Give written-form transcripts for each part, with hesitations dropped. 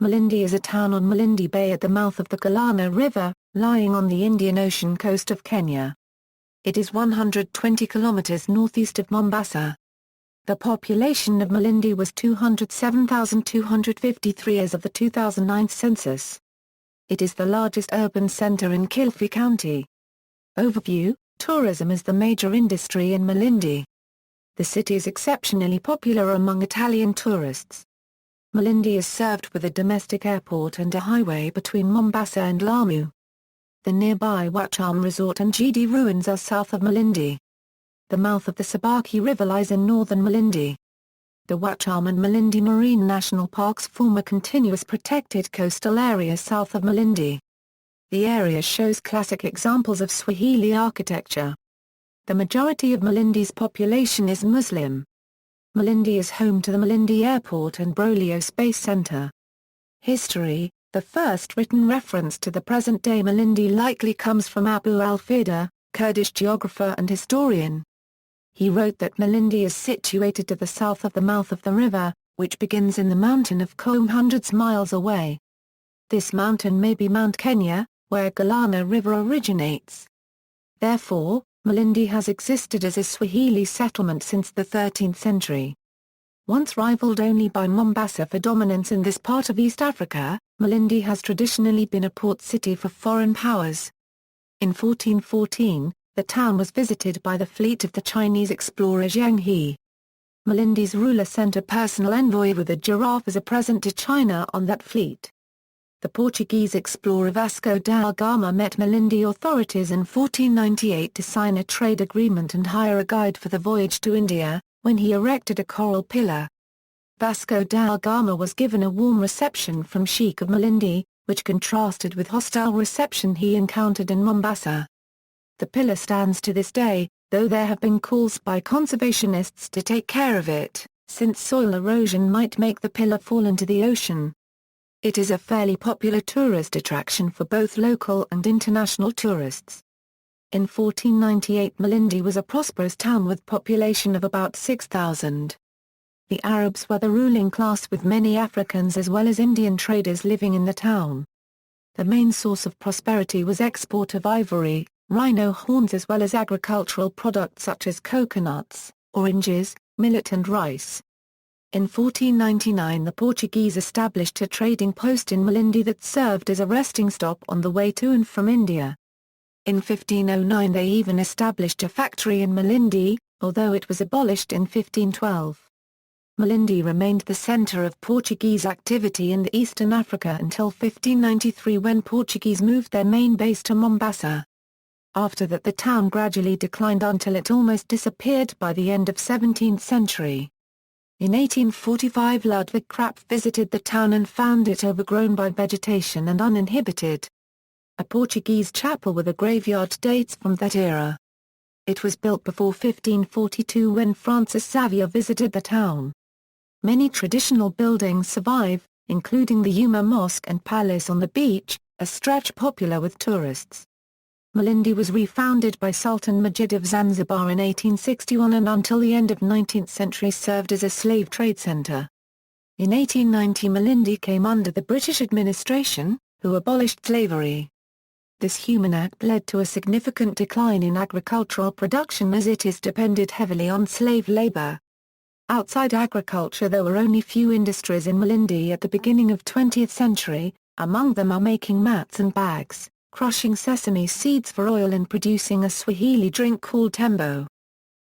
Malindi is a town on Malindi Bay at the mouth of the Galana River, lying on the Indian Ocean coast of Kenya. It is 120 kilometres northeast of Mombasa. The population of Malindi was 207,253 as of the 2009 census. It is the largest urban centre in Kilifi County. Overview: tourism is the major industry in Malindi. The city is exceptionally popular among Italian tourists. Malindi is served with a domestic airport and a highway between Mombasa and Lamu. The nearby Wacham Resort and Gidi ruins are south of Malindi. The mouth of the Sabaki River lies in northern Malindi. The Wacham and Malindi Marine National Parks form a continuous protected coastal area south of Malindi. The area shows classic examples of Swahili architecture. The majority of Malindi's population is Muslim. Malindi is home to the Malindi Airport and Brolio Space Center. History: the first written reference to the present-day Malindi likely comes from Abu al-Fida, Kurdish geographer and historian. He wrote that Malindi is situated to the south of the mouth of the river, which begins in the mountain of Combe hundreds miles away. This mountain may be Mount Kenya, where Galana River originates. Therefore, Malindi has existed as a Swahili settlement since the 13th century. Once rivaled only by Mombasa for dominance in this part of East Africa, Malindi has traditionally been a port city for foreign powers. In 1414, the town was visited by the fleet of the Chinese explorer Zheng He. Malindi's ruler sent a personal envoy with a giraffe as a present to China on that fleet. The Portuguese explorer Vasco da Gama met Malindi authorities in 1498 to sign a trade agreement and hire a guide for the voyage to India, when he erected a coral pillar. Vasco da Gama was given a warm reception from Sheikh of Malindi, which contrasted with hostile reception he encountered in Mombasa. The pillar stands to this day, though there have been calls by conservationists to take care of it, since soil erosion might make the pillar fall into the ocean. It is a fairly popular tourist attraction for both local and international tourists. In 1498 Malindi was a prosperous town with population of about 6,000. The Arabs were the ruling class with many Africans as well as Indian traders living in the town. The main source of prosperity was export of ivory, rhino horns as well as agricultural products such as coconuts, oranges, millet and rice. In 1499 the Portuguese established a trading post in Malindi that served as a resting stop on the way to and from India. In 1509 they even established a factory in Malindi, although it was abolished in 1512. Malindi remained the centre of Portuguese activity in Eastern Africa until 1593 when Portuguese moved their main base to Mombasa. After that the town gradually declined until it almost disappeared by the end of 17th century. In 1845 Ludwig Krapf visited the town and found it overgrown by vegetation and uninhabited. A Portuguese chapel with a graveyard dates from that era. It was built before 1542 when Francis Xavier visited the town. Many traditional buildings survive, including the Yuma Mosque and Palace on the beach, a stretch popular with tourists. Malindi was refounded by Sultan Majid of Zanzibar in 1861 and until the end of 19th century served as a slave trade centre. In 1890 Malindi came under the British administration, who abolished slavery. This Human Act led to a significant decline in agricultural production as it is depended heavily on slave labour. Outside agriculture there were only few industries in Malindi at the beginning of 20th century, among them are making mats and bags, crushing sesame seeds for oil and producing a Swahili drink called tembo.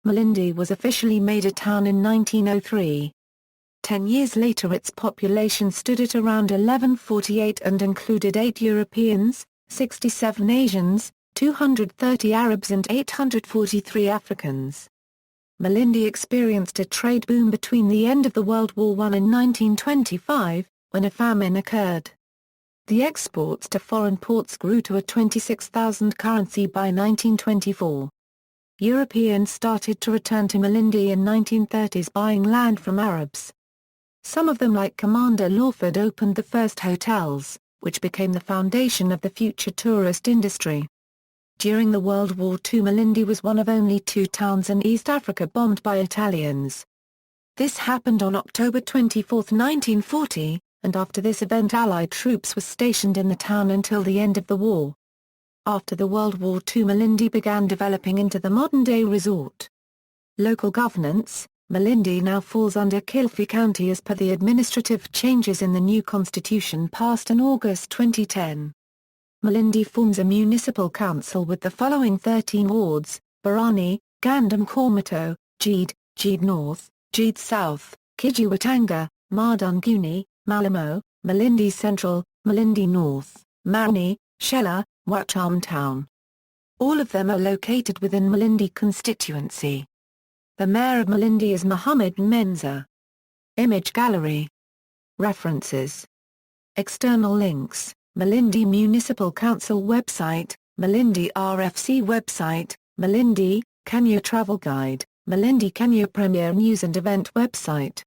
Malindi was officially made a town in 1903. 10 years later its population stood at around 1148 and included 8 Europeans, 67 Asians, 230 Arabs and 843 Africans. Malindi experienced a trade boom between the end of the World War I in 1925, when a famine occurred. The exports to foreign ports grew to a 26,000 currency by 1924. Europeans started to return to Malindi in 1930s buying land from Arabs. Some of them like Commander Lawford opened the first hotels, which became the foundation of the future tourist industry. During the World War II Malindi was one of only 2 towns in East Africa bombed by Italians. This happened on October 24, 1940, and after this event Allied troops were stationed in the town until the end of the war. After the World War II, Malindi began developing into the modern-day resort. Local governance: Malindi now falls under Kilifi County as per the administrative changes in the new constitution passed in August 2010. Malindi forms a municipal council with the following 13 wards: Barani, Gandam Kormato, Jeed, Jeed North, Jeed South, Kijiwatanga, Madunguni, Malamo, Malindi Central, Malindi North, Marni, Shella, Wacham Town. All of them are located within Malindi constituency. The Mayor of Malindi is Mohammed Menza. Image gallery. References. External links: Malindi Municipal Council website, Malindi RFC website, Malindi, Kenya Travel Guide, Malindi Kenya Premier News and Event website.